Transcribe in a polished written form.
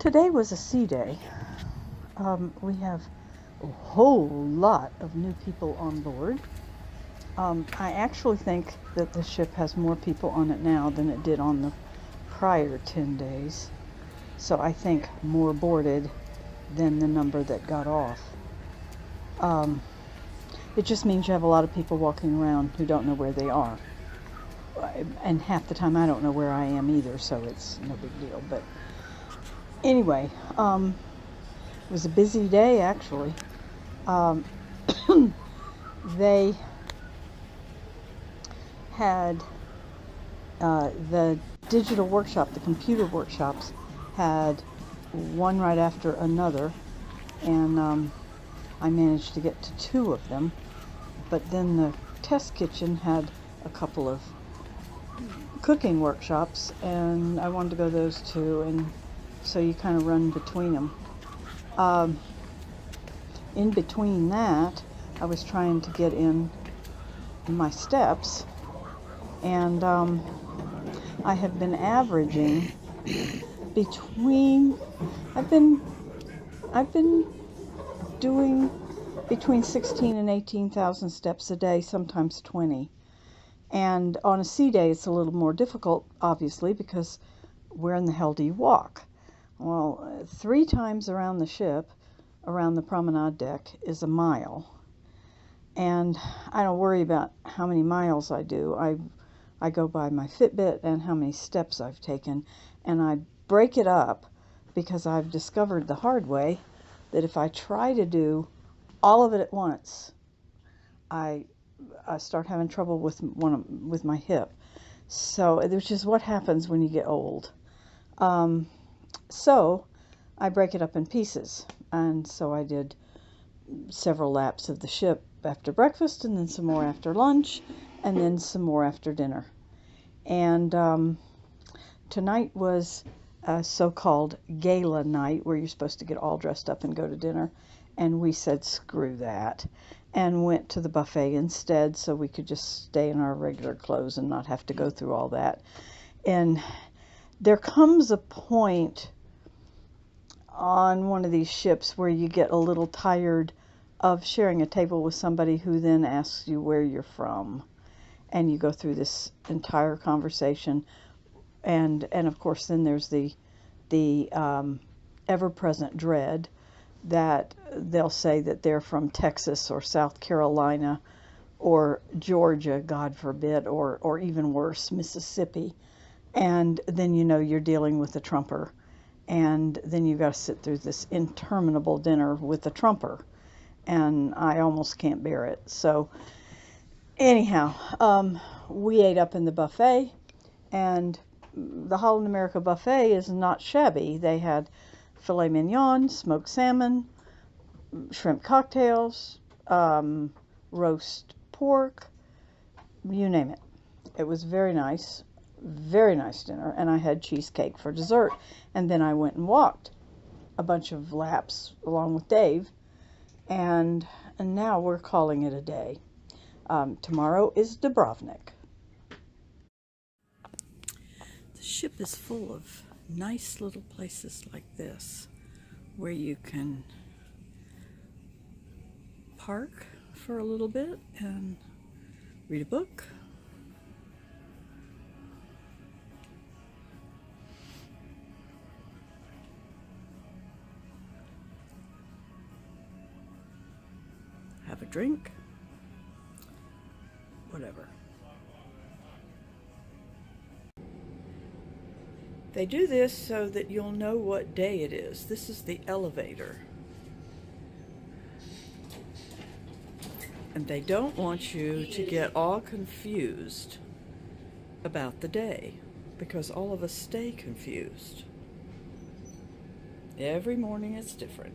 Today was a sea day. We have a whole lot of new people on board. I actually think that the ship has more people on it now than it did on the prior 10 days. So I think more boarded than the number that got off. It just means you have a lot of people walking around who don't know where they are. And half the time I don't know where I am either, so it's no big deal. But anyway, it was a busy day actually. They had the digital workshop, the computer workshops had one right after another, and I managed to get to 2 of them. But then the test kitchen had a couple of cooking workshops, and I wanted to go to those too, and so you kind of run between them. In between that, I was trying to get in my steps, and I have been averaging I've been doing between 16 and 18,000 steps a day, sometimes 20. And on a sea day, it's a little more difficult, obviously, because where in the hell do you walk? Well, 3 times around the ship, around the promenade deck, is a mile. And I don't worry about how many miles I do. I go by my Fitbit and how many steps I've taken, and I break it up because I've discovered the hard way that if I try to do all of it at once, I start having trouble with my hip. So, which is what happens when you get old. So I break it up in pieces, and so I did several laps of the ship after breakfast, and then some more after lunch, and then some more after dinner. And tonight was a so-called gala night where you're supposed to get all dressed up and go to dinner, and we said screw that and went to the buffet instead, so we could just stay in our regular clothes and not have to go through all that. And there comes a point on one of these ships where you get a little tired of sharing a table with somebody who then asks you where you're from, and you go through this entire conversation, and of course then there's the ever-present dread that they'll say that they're from Texas or South Carolina or Georgia, God forbid, or even worse, Mississippi, and then you know you're dealing with a Trumper, and then you've got to sit through this interminable dinner with a Trumper, and I almost can't bear it. So anyhow, we ate up in the buffet, and the Holland America buffet is not shabby. They had filet mignon, smoked salmon, shrimp cocktails, roast pork, you name it. It was very nice dinner, and I had cheesecake for dessert. And then I went and walked a bunch of laps along with Dave, and now we're calling it a day. Tomorrow is Dubrovnik. The ship is full of nice little places like this where you can park for a little bit and read a book. Have a drink. Whatever. They do this so that you'll know what day it is. This is the elevator. And they don't want you to get all confused about the day, because all of us stay confused. Every morning it's different.